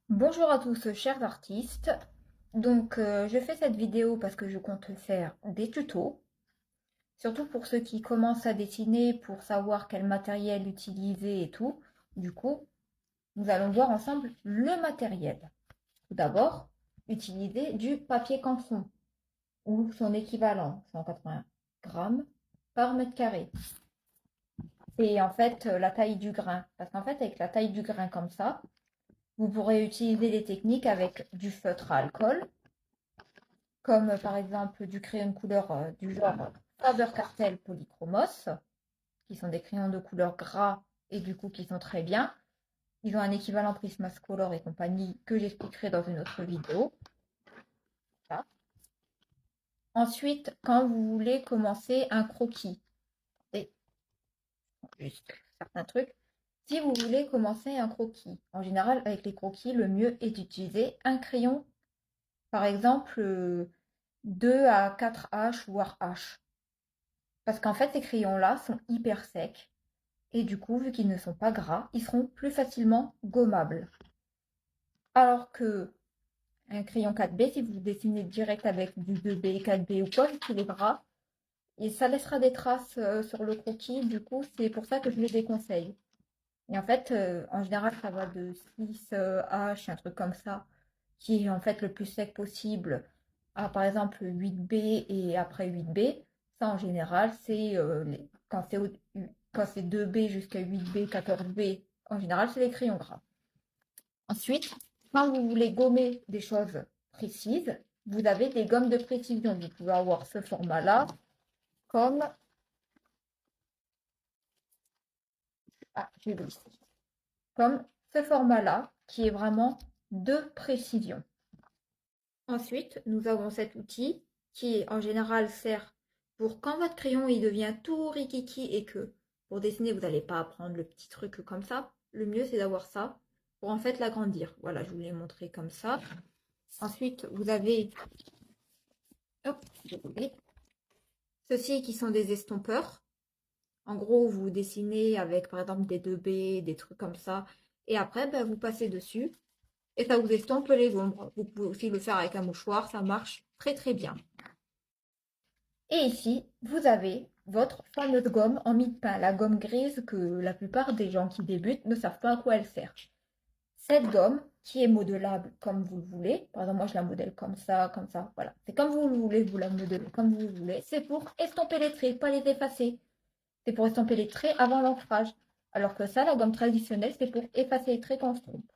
Bonjour à tous, chers artistes. Je fais cette vidéo parce que je compte faire des tutos, surtout pour ceux qui commencent à dessiner pour savoir quel matériel utiliser et tout. Du coup, nous allons voir ensemble le matériel. Tout d'abord, utiliser du papier canson ou son équivalent, 180 grammes par mètre carré. Et en fait, la taille du grain. Parce qu'en fait, avec la taille du grain comme ça, vous pourrez utiliser des techniques avec du feutre à alcool, comme par exemple du crayon de couleur du genre Faber-Castell Polychromos, qui sont des crayons de couleur gras et du coup qui sont très bien. Ils ont un équivalent Prismacolor et compagnie que j'expliquerai dans une autre vidéo. Voilà. Ensuite, quand vous voulez commencer un croquis, et juste certains trucs, si vous voulez commencer un croquis, en général avec les croquis, le mieux est d'utiliser un crayon, par exemple 2 à 4 H voire H. Parce qu'en fait, ces crayons-là sont hyper secs et du coup, vu qu'ils ne sont pas gras, ils seront plus facilement gommables. Alors que un crayon 4B, si vous dessinez direct avec du 2B, 4B ou quoi, vu qu'il est gras, et ça laissera des traces sur le croquis, du coup, c'est pour ça que je le déconseille. Et en fait, en général, ça va de 6 H, un truc comme ça, qui est en fait le plus sec possible, à par exemple 8B et après 8B. Ça, en général, c'est quand c'est 2B jusqu'à 8B, 14B, en général, c'est les crayons gras. Ensuite, quand vous voulez gommer des choses précises, vous avez des gommes de précision. Vous pouvez avoir ce format-là, comme, j'ai vu ici, comme ce format-là, qui est vraiment de précision. Ensuite, nous avons cet outil qui, en général, sert pour quand votre crayon il devient tout rikiki et que pour dessiner, vous n'allez pas prendre le petit truc comme ça. Le mieux, c'est d'avoir ça pour en fait l'agrandir. Voilà, je vous l'ai montré comme ça. Ensuite, vous avez hop, ceux-ci qui sont des estompeurs. En gros, vous dessinez avec, par exemple, des 2B, des trucs comme ça. Et après, ben, vous passez dessus et ça vous estompe les ombres. Vous pouvez aussi le faire avec un mouchoir, ça marche très très bien. Et ici, vous avez votre fameuse gomme en mie de pain, la gomme grise que la plupart des gens qui débutent ne savent pas à quoi elle sert. Cette gomme, qui est modelable comme vous le voulez, par exemple moi je la modèle comme ça, voilà. C'est comme vous le voulez, vous la modelez comme vous le voulez. C'est pour estomper les traits, pas les effacer. C'est pour estomper les traits avant l'ancrage. Alors que ça, la gomme traditionnelle, c'est pour effacer les traits quand on se trompe.